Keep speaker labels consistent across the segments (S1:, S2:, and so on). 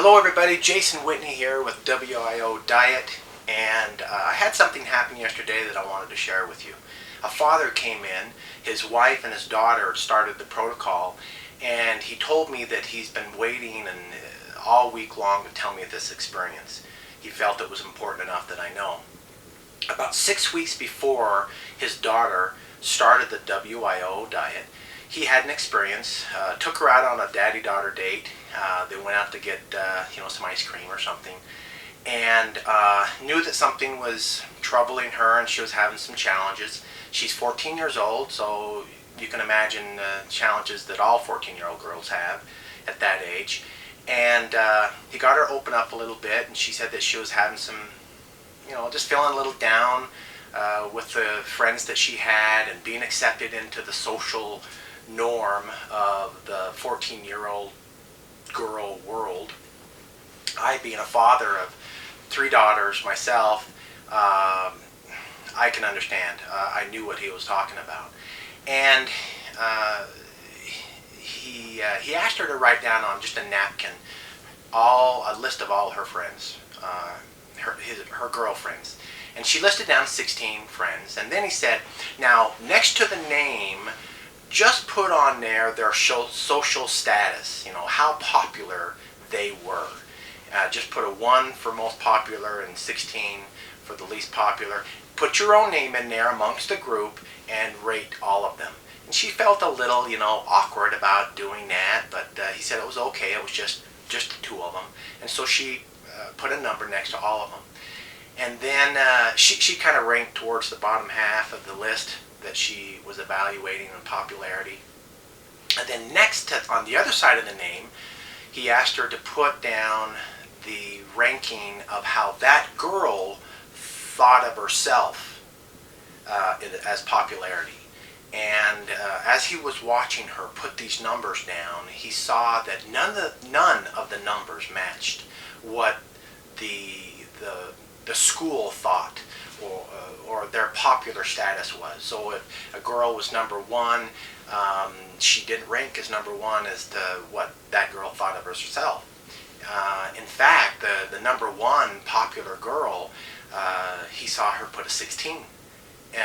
S1: Hello everybody, Jason Whitney here with WiO Diet, and I had something happen yesterday that I wanted to share with you. A father came in, his wife and his daughter started the protocol, and he told me that he's been waiting all week long to tell me this experience. He felt it was important enough that I know. About 6 weeks before his daughter started the WiO diet, he had an experience, took her out on a daddy-daughter date. They went out to get some ice cream or something, and knew that something was troubling her and she was having some challenges. She's 14 years old, so you can imagine challenges that all 14-year-old girls have at that age. And he got her open up a little bit, and she said that she was having some, just feeling a little down with the friends that she had and being accepted into the social norm of the 14-year-old girl world. I, being a father of 3 daughters myself, I can understand. I knew what he was talking about. And he asked her to write down on just a napkin a list of all her friends, her girlfriends. And she listed down 16 friends. And then he said, now, next to the name, just put on there their social status, how popular they were. Just put a 1 for most popular and 16 for the least popular. Put your own name in there amongst the group and rate all of them. And she felt a little, awkward about doing that, but he said it was okay. It was just the 2 of them. And so she put a number next to all of them. And then she kind of ranked towards the bottom half of the list that she was evaluating in popularity. And then next on the other side of the name, he asked her to put down the ranking of how that girl thought of herself as popularity. And as he was watching her put these numbers down, he saw that none of the numbers matched what the school thought or their popular status was. So if a girl was number 1, she didn't rank as number 1 as to what that girl thought of herself. In fact, the number 1 popular girl, he saw her put a 16,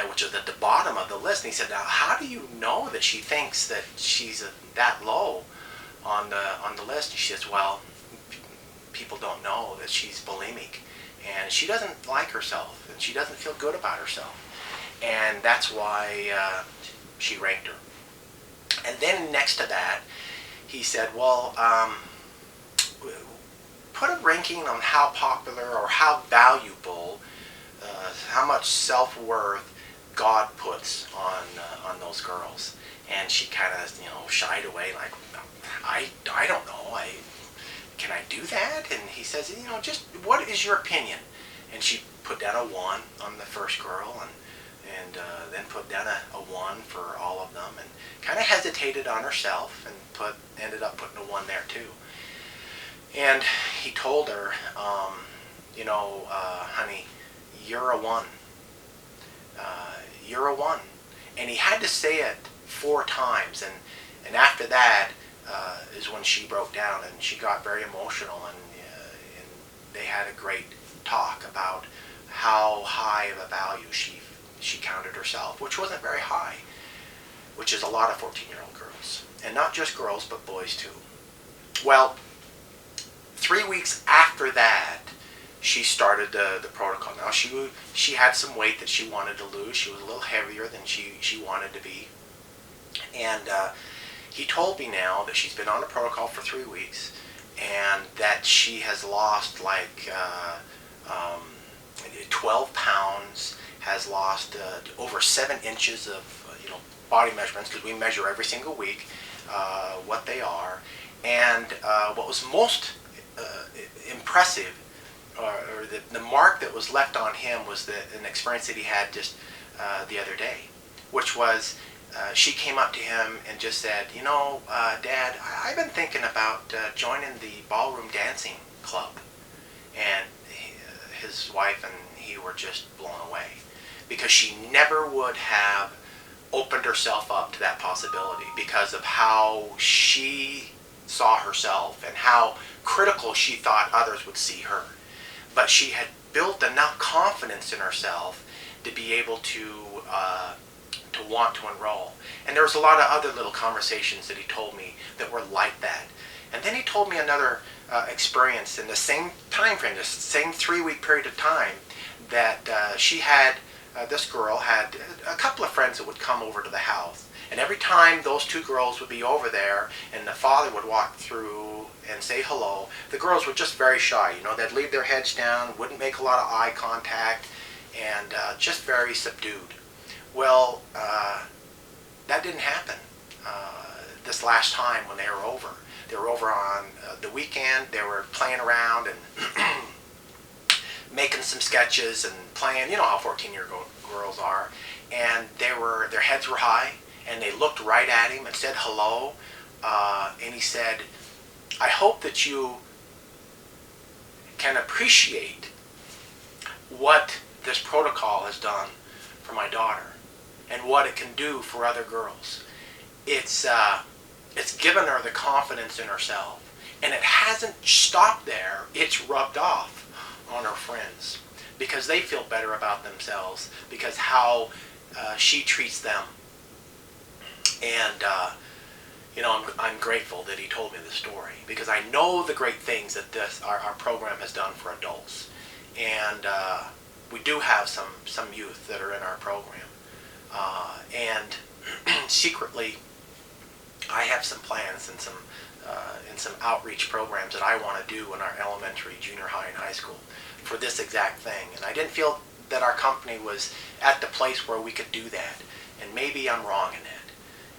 S1: which is at the bottom of the list. And he said, now, how do you know that she thinks that she's that low on the list? And she says, well, people don't know that she's bulimic. And she doesn't like herself, and she doesn't feel good about herself. And that's why she ranked her. And then next to that, he said, well, put a ranking on how popular or how valuable, how much self-worth God puts on those girls. And she kind of, shied away like, I don't know. Can I do that? And he says, just what is your opinion? And she put down a 1 on the first girl, and then put down a 1 for all of them, and kind of hesitated on herself, and ended up putting a 1 there too. And he told her, honey, you're a 1. You're a 1. And he had to say it 4 times, and after that, is when she broke down and she got very emotional, and they had a great talk about how high of a value she counted herself, which wasn't very high, which is a lot of 14-year-old girls, and not just girls but boys too. Well, 3 weeks after that, she started the protocol. Now she had some weight that she wanted to lose. She was a little heavier than she wanted to be, and he told me now that she's been on the protocol for 3 weeks, and that she has lost like 12 pounds, has lost over 7 inches of body measurements, because we measure every single week what they are. And what was most impressive, or the mark that was left on him, was an experience that he had just the other day, which was she came up to him and just said, Dad, I've been thinking about joining the ballroom dancing club. And his wife and he were just blown away, because she never would have opened herself up to that possibility because of how she saw herself and how critical she thought others would see her. But she had built enough confidence in herself to be able to want to enroll. And there was a lot of other little conversations that he told me that were like that. And then he told me another experience in the same time frame, the same 3-week period of time, that this girl had a couple of friends that would come over to the house. And every time those two girls would be over there and the father would walk through and say hello, the girls were just very shy. They'd leave their heads down, wouldn't make a lot of eye contact, and just very subdued. Well, that didn't happen this last time when they were over. They were over on the weekend. They were playing around and making some sketches and playing. You know how 14-year-old girls are. And their heads were high, and they looked right at him and said hello. And he said, "I hope that you can appreciate what this protocol has done for my daughter and what it can do for other girls. It's given her the confidence in herself, and it hasn't stopped there. It's rubbed off on her friends because they feel better about themselves because how she treats them." And I'm grateful that he told me the story because I know the great things that our program has done for adults, and we do have some youth that are in our program, and secretly I have some plans and some outreach programs that I want to do in our elementary, junior high, and high school for this exact thing. And I didn't feel that our company was at the place where we could do that, and maybe I'm wrong in that.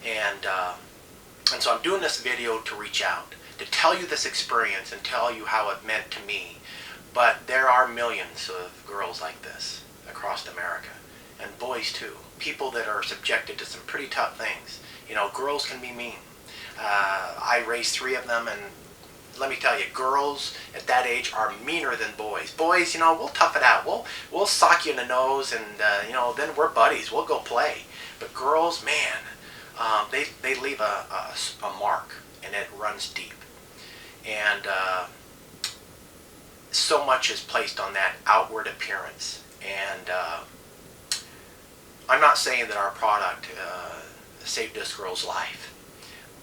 S1: And so I'm doing this video to reach out, to tell you this experience and tell you how it meant to me. But there are millions of girls like this across America, and boys too. People that are subjected to some pretty tough things. Girls can be mean. I raised 3 of them, and let me tell you, girls at that age are meaner than boys. Boys, we'll tough it out. We'll sock you in the nose, and then we're buddies. We'll go play. But girls, man, they leave a mark, and it runs deep. And so much is placed on that outward appearance. And I'm not saying that our product saved this girl's life,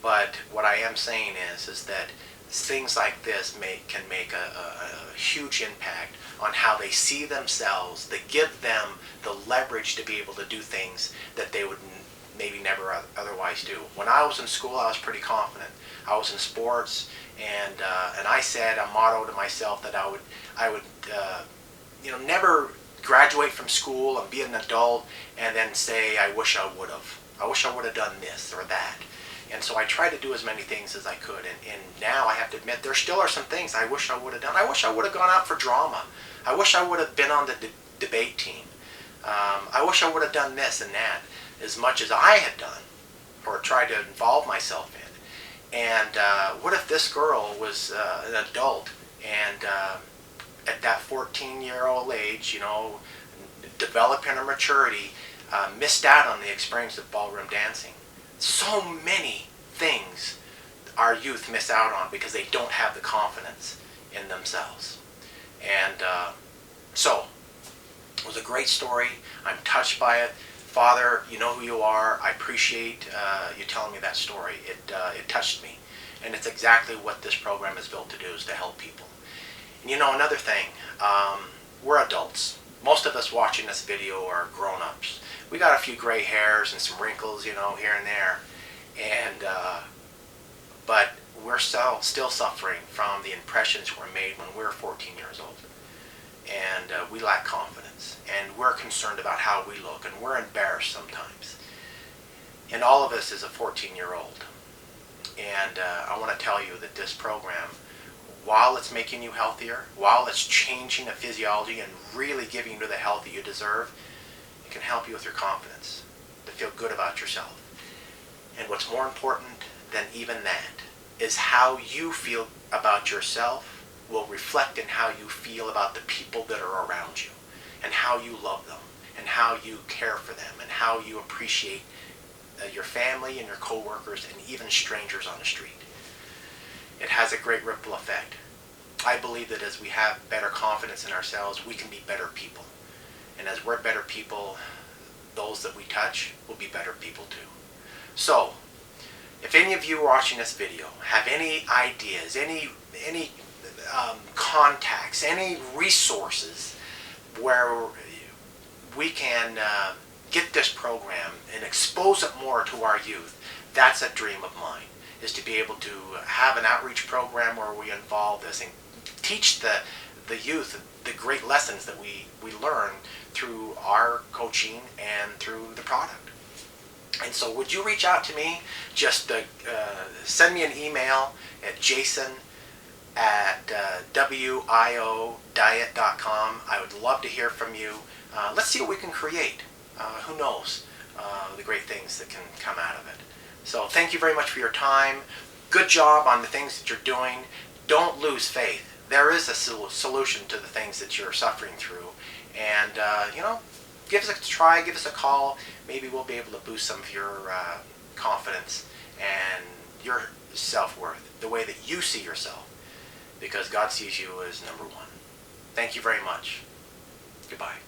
S1: but what I am saying is that things like this can make a huge impact on how they see themselves. They give them the leverage to be able to do things that they would maybe never otherwise do. When I was in school, I was pretty confident. I was in sports, and I said a motto to myself that I would never graduate from school and be an adult and then say I wish I would have. I wish I would have done this or that. And so I tried to do as many things as I could. And now I have to admit there still are some things I wish I would have done. I wish I would have gone out for drama. I wish I would have been on the debate team. I wish I would have done this and that as much as I had done or tried to involve myself in. And what if this girl was an adult and at that 14-year-old age, developing her maturity, missed out on the experience of ballroom dancing? So many things our youth miss out on because they don't have the confidence in themselves. And so, it was a great story. I'm touched by it. Father, you know who you are. I appreciate you telling me that story. It touched me. And it's exactly what this program is built to do, is to help people. And another thing, we're adults. Most of us watching this video are grown-ups. We got a few gray hairs and some wrinkles, here and there. And but we're still suffering from the impressions we're made when we're 14 years old. And we lack confidence. And we're concerned about how we look. And we're embarrassed sometimes. And all of us is a 14-year-old. And I want to tell you that this program, while it's making you healthier, while it's changing the physiology and really giving you the health that you deserve, it can help you with your confidence, to feel good about yourself. And what's more important than even that is how you feel about yourself will reflect in how you feel about the people that are around you, and how you love them, and how you care for them, and how you appreciate your family and your coworkers and even strangers on the street. it has a great ripple effect. I believe that as we have better confidence in ourselves, we can be better people. And as we're better people, those that we touch will be better people too. So, if any of you watching this video have any ideas, any contacts, any resources where we can get this program and expose it more to our youth, that's a dream of mine, is to be able to have an outreach program where we involve this and teach the youth the great lessons that we learn through our coaching and through the product. And so would you reach out to me? Just send me an email at jason@wio-diet.com. I would love to hear from you. Let's see what we can create. Who knows the great things that can come out of it. So thank you very much for your time. Good job on the things that you're doing. Don't lose faith. There is a solution to the things that you're suffering through. And, give us a try, give us a call. Maybe we'll be able to boost some of your confidence and your self-worth, the way that you see yourself, because God sees you as number one. Thank you very much. Goodbye.